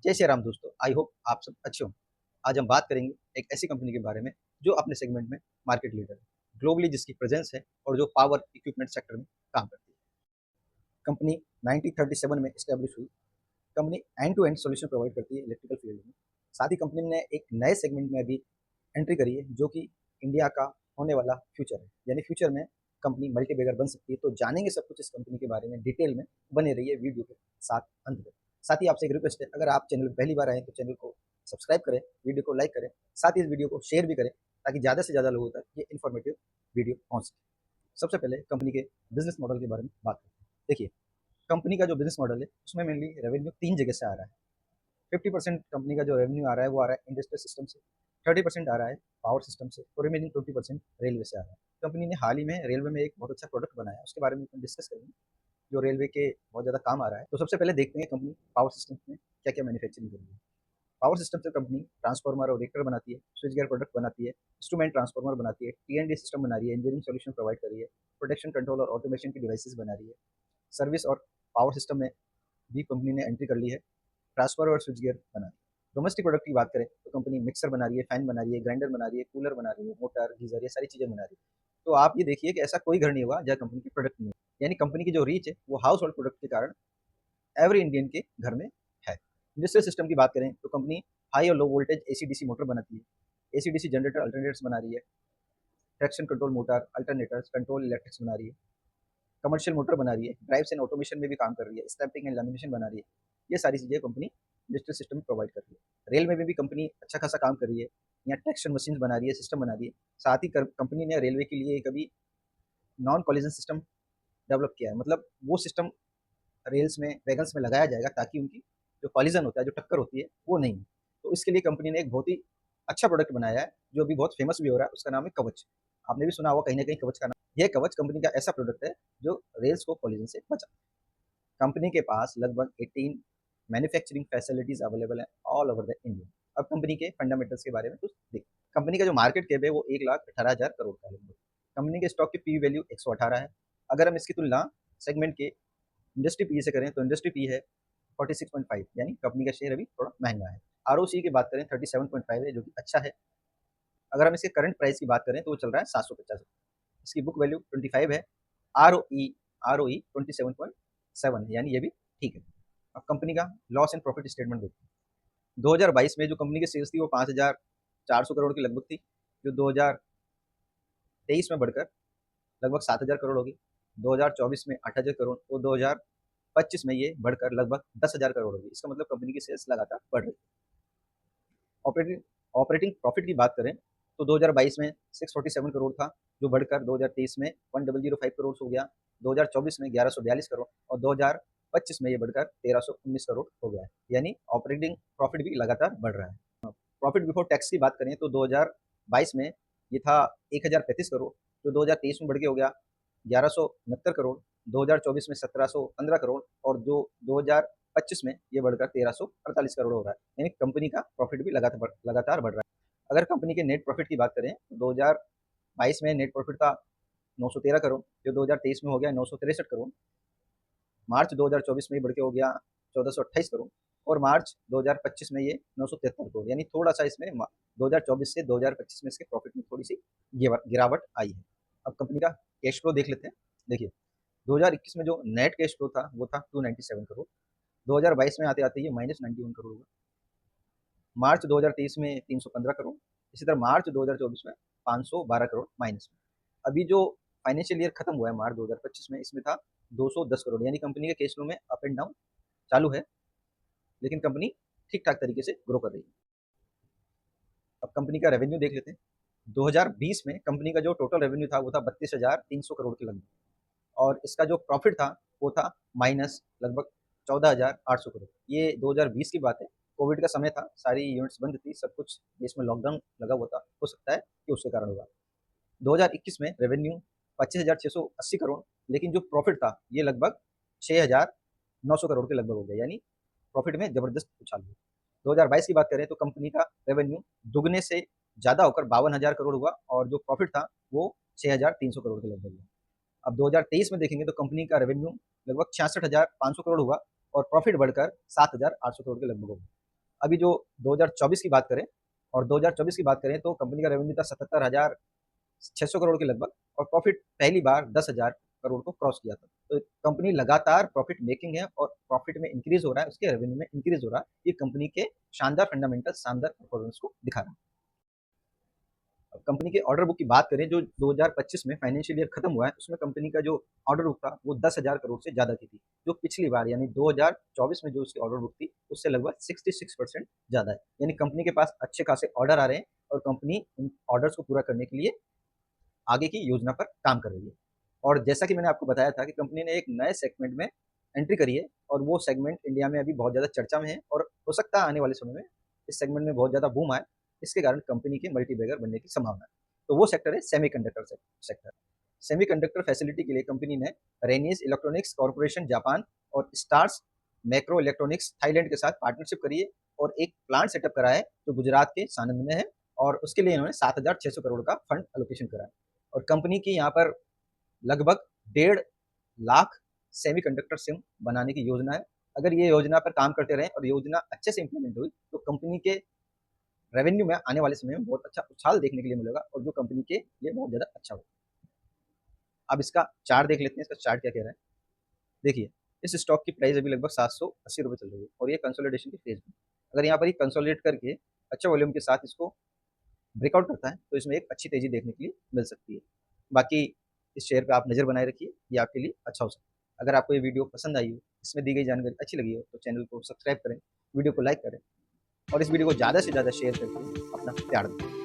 जय श्री राम दोस्तों, I hope आप सब अच्छे हों। आज हम बात करेंगे एक ऐसी कंपनी के बारे में जो अपने सेगमेंट में मार्केट लीडर है, ग्लोबली जिसकी प्रेजेंस है और जो पावर इक्विपमेंट सेक्टर में काम करती है। कंपनी 1937 में एस्टेब्लिश हुई। Company end to end solution provide करती है इलेक्ट्रिकल फील्ड में। साथ ही कंपनी ने एक नए सेगमेंट में भी एंट्री करी है जो कि इंडिया का होने वाला फ्यूचर है, यानी फ्यूचर में कंपनी मल्टीबैगर बन सकती है। तो जानेंगे सब कुछ इस कंपनी के बारे में डिटेल में, बने रहिए वीडियो के साथ अंत तक। साथ ही आपसे एक रिक्वेस्ट है, अगर आप चैनल पहली बार आए तो चैनल को सब्सक्राइब करें, वीडियो को लाइक करें, साथ ही इस वीडियो को शेयर भी करें ताकि ज़्यादा से ज़्यादा लोगों तक ये इन्फॉर्मेटिव वीडियो पहुँच सके। सबसे पहले कंपनी के बिजनेस मॉडल के बारे में बात करते हैं। देखिए, कंपनी का जो बिजनेस मॉडल है उसमें मेनली रेवेन्यू तीन जगह से आ रहा है। 50% कंपनी का जो रेवेन्यू आ रहा है वो आ रहा है इंडस्ट्रियल सिस्टम से, 30% आ रहा है पावर सिस्टम से और रिमेनिंग 20% रेलवे से आ रहा है। कंपनी ने हाल ही में रेलवे में एक बहुत अच्छा प्रोडक्ट बनाया है, उसके बारे में हम डिस्कस करेंगे जो रेलवे के बहुत ज़्यादा काम आ रहा है। तो सबसे पहले देखते हैं कंपनी पावर सिस्टम में क्या क्या मैन्युफैक्चरिंग कर रही है। पावर सिस्टम से कंपनी ट्रांसफार्मर और रिएक्टर बनाती है, स्विच गियर प्रोडक्ट बनाती है, इंस्ट्रूमेंट ट्रांसफार्मर बनाती है, टी सिस्टम बना रही है, इंजीनियरिंग सॉल्यूशन प्रोवाइड कर रही है, प्रोटेक्शन कंट्रोल और ऑटोमेशन की डिवाइसेस बना रही है। सर्विस और पावर सिस्टम में भी कंपनी ने एंट्री कर ली है, ट्रांसफर और स्विच गियर बना रही है। डोमेस्टिक प्रोडक्ट की बात करें तो कंपनी मिक्सर बना रही है, फैन बना रही है, ग्राइंडर बना रही है, कूलर बना रही है, मोटर, गीजर, ये सारी चीज़ें बना रही है। तो आप ये देखिए कि ऐसा कोई घर नहीं होगा जहाँ कंपनी की प्रोडक्ट नहीं है, यानी कंपनी की जो रीच है वो हाउस होल्ड प्रोडक्ट के कारण एवरी इंडियन के घर में है। इंडस्ट्रियल सिस्टम की बात करें तो कंपनी हाई और low voltage AC DC motor बनाती है, एसी डीसी जनरेटर अल्टरनेटर्स बना रही है, traction control motor alternators control electrics बना रही है, कमर्शियल मोटर बना रही है, ड्राइव्स एंड ऑटोमेशन में भी काम कर रही है, स्टैंपिंग एंड लैमिनेशन बना रही है। ये सारी चीज़ें कंपनी इंडस्ट्रियल सिस्टम प्रोवाइड कर रही है। रेल में भी कंपनी अच्छा खासा काम कर रही है, यहाँ ट्रैक्शन मशीन बना रही है, सिस्टम बना रही है। साथ ही कंपनी ने रेलवे के लिए कभी नॉन कॉलिजन सिस्टम डेवलप किया है, मतलब वो सिस्टम रेल्स में वैगन्स में लगाया जाएगा ताकि उनकी जो कॉलिजन होता है, जो टक्कर होती है वो नहीं हो। तो इसके लिए कंपनी ने एक बहुत ही अच्छा प्रोडक्ट बनाया है जो अभी बहुत फेमस भी हो रहा है, उसका नाम है कवच। आपने भी सुना होगा कहीं ना कहीं कवच का नाम। यह कवच कंपनी का ऐसा प्रोडक्ट है जो रेल्स को कॉलिजन से बचा। कंपनी के पास लगभग 18 मैन्युफैक्चरिंग फैसिलिटीज अवेलेबल है ऑल ओवर द इंडिया। अब कंपनी के फंडामेंटल्स के बारे में कुछ देखिए। कंपनी का जो मार्केट कैप है वो 1,18,000 करोड़ का है। कंपनी के स्टॉक की पी वैल्यू 118 है। अगर हम इसकी तुलना सेगमेंट के इंडस्ट्री पी से करें तो इंडस्ट्री पी है 46.5, यानी कंपनी का शेयर अभी थोड़ा महंगा है। आर की बात करें 37.5 है जो कि अच्छा है। अगर हम इसके करंट प्राइस की बात करें तो वो चल रहा है 750। इसकी बुक वैल्यू 25 है। आर ओ ई 27.7 है, यानी ये भी ठीक है। अब कंपनी का लॉस एंड प्रॉफिट स्टेटमेंट देखते हैं। 2022 में जो कंपनी की सेल्स थी वो 5,400 करोड़ की लगभग थी, जो 2023 में बढ़कर लगभग 7,000 करोड़ होगी। 2024 में 8,000 करोड़ और 2025 में ये बढ़कर लगभग 10,000 करोड़ होगी। इसका मतलब कंपनी की सेल्स लगातार बढ़ रही है। ऑपरेटिंग ऑपरेटिंग प्रॉफिट की बात करें तो 2022 में 647 करोड़ था, जो बढ़कर 2023 में 1005 करोड़ हो गया, 2024 में 1142 करोड़ और 2025 में ये बढ़कर 1319 करोड़ हो गया है, यानी ऑपरेटिंग प्रॉफिट भी लगातार बढ़ रहा है। प्रॉफिट बिफोर टैक्स की बात करें तो 2022 में ये था 1035 करोड़, जो 2023 में बढ़ के हो गया 1169 करोड़, 2024 में 1715 करोड़ और जो 2025 में ये बढ़कर 1348 करोड़ हो रहा है, यानी कंपनी का प्रॉफिट भी लगातार बढ़ रहा है। अगर कंपनी के नेट प्रॉफिट की बात करें तो 2022 में नेट प्रॉफिट था 913 करोड़, जो 2023 में हो गया 963 करोड़, मार्च 2024 में बढ़ के हो गया 1428 करोड़ और मार्च 2025 में ये 973 करोड़, यानी थोड़ा सा इसमें 2024 से 2025 में इसके प्रॉफिट में थोड़ी सी गिरावट आई है। अब कंपनी का कैश फ्लो देख लेते हैं। देखिए, 2021 में जो नेट कैश फ्लो था वो था 297 करोड़, 2022 में आते आते ये -91 करोड़ हुआ, मार्च 2023 में 315 करोड़, इसी तरह मार्च 2024 में 512 करोड़ माइनस में। अभी जो फाइनेंशियल ईयर खत्म हुआ है मार्च 2025 में, इसमें था 210 करोड़, यानी कंपनी के कैश फ्लो में अप एंड डाउन चालू है, लेकिन कंपनी ठीक ठाक तरीके से ग्रो कर रही है। अब कंपनी का रेवेन्यू देख लेते हैं। 2020 में कंपनी का जो टोटल रेवेन्यू था वो था 32,300 करोड़ के लगभग, और इसका जो प्रॉफिट था वो था माइनस लगभग 14,800 करोड़। ये 2020 की बात है, कोविड का समय था, सारी यूनिट्स बंद थी, सब कुछ देश में लॉकडाउन लगा हुआ था, हो सकता है कि उसके कारण होगा। 2021 में रेवेन्यू 25,680 करोड़, लेकिन जो प्रॉफिट था ये लगभग 6,900 करोड़ के लगभग हो गया, यानी प्रॉफिट में जबरदस्त उछाल हुआ। 2022 की बात करें तो कंपनी का रेवेन्यू दुगने से ज़्यादा होकर 52,000 करोड़ हुआ और जो प्रॉफिट था वो 6,300 करोड़ के लगभग हुआ। अब 2023 में देखेंगे तो कंपनी का रेवेन्यू लगभग 66,500 करोड़ हुआ और प्रॉफिट बढ़कर 7,800 करोड़ के लगभग होगा। अभी जो 2024 की बात करें और 2024 की बात करें तो कंपनी का रेवेन्यू था 77,600 करोड़ के लगभग, और प्रॉफिट पहली बार 10,000 करोड़ को क्रॉस किया था। तो कंपनी लगातार प्रॉफिट मेकिंग है और प्रॉफिट में इंक्रीज हो रहा है, उसके रेवेन्यू में इंक्रीज हो रहा है। ये कंपनी के शानदार फंडामेंटल, शानदार परफॉर्मेंस को दिखा रहा है। कंपनी के ऑर्डर बुक की बात करें, जो 2025 में फाइनेंशियल ईयर खत्म हुआ है, उसमें कंपनी का जो ऑर्डर बुक था वो 10,000 करोड़ से ज़्यादा की थी, जो पिछली बार यानी 2024 में जो उसकी ऑर्डर बुक थी उससे लगभग 66% ज़्यादा है। यानी कंपनी के पास अच्छे खासे ऑर्डर आ रहे हैं और कंपनी उन ऑर्डर्स को पूरा करने के लिए आगे की योजना पर काम कर रही है। और जैसा कि मैंने आपको बताया था कि कंपनी ने एक नए सेगमेंट में एंट्री करी है और वो सेगमेंट इंडिया में अभी बहुत ज़्यादा चर्चा में है और हो सकता है आने वाले समय में इस सेगमेंट में बहुत ज़्यादा बूम आए, इसके कारण कंपनी के मल्टीबैगर बनने की संभावना है। तो वो सेक्टर है सेमीकंडक्टर सेक्टर। सेमीकंडक्टर फैसिलिटी के लिए कंपनी ने रेनियस इलेक्ट्रॉनिक्स कॉर्पोरेशन जापान और स्टार्स मैक्रो इलेक्ट्रॉनिक्स थाईलैंड के साथ पार्टनरशिप करी है और एक प्लांट सेटअप करा है जो गुजरात के सानंद में है, और उसके लिए इन्होंने 7,600 करोड़ का फंड एलोकेशन करा है। और कंपनी की यहाँ पर लगभग 1.5 लाख सेमीकंडक्टर सिम बनाने की योजना है। अगर ये योजना पर काम करते रहें और योजना अच्छे से इंप्लीमेंट हुई तो कंपनी के रेवेन्यू में आने वाले समय में बहुत अच्छा उछाल देखने के लिए मिलेगा और जो कंपनी के लिए बहुत ज़्यादा अच्छा होगा। अब इसका चार्ट देख लेते हैं, इसका चार्ट क्या कह रहा है। देखिए, इस स्टॉक की प्राइस अभी लगभग 780 रुपये चल रही है और ये कंसोलिडेशन की फेज में। अगर यहाँ पर ये कंसोलिडेट करके अच्छे वॉल्यूम के साथ इसको ब्रेकआउट करता है तो इसमें एक अच्छी तेजी देखने के लिए मिल सकती है। बाकी इस शेयर पे आप नज़र बनाए रखिए, ये आपके लिए अच्छा हो सकता है। अगर आपको ये वीडियो पसंद आई हो, इसमें दी गई जानकारी अच्छी लगी हो तो चैनल को सब्सक्राइब करें, वीडियो को लाइक करें और इस वीडियो को ज़्यादा से ज़्यादा शेयर करके अपना प्यार दें।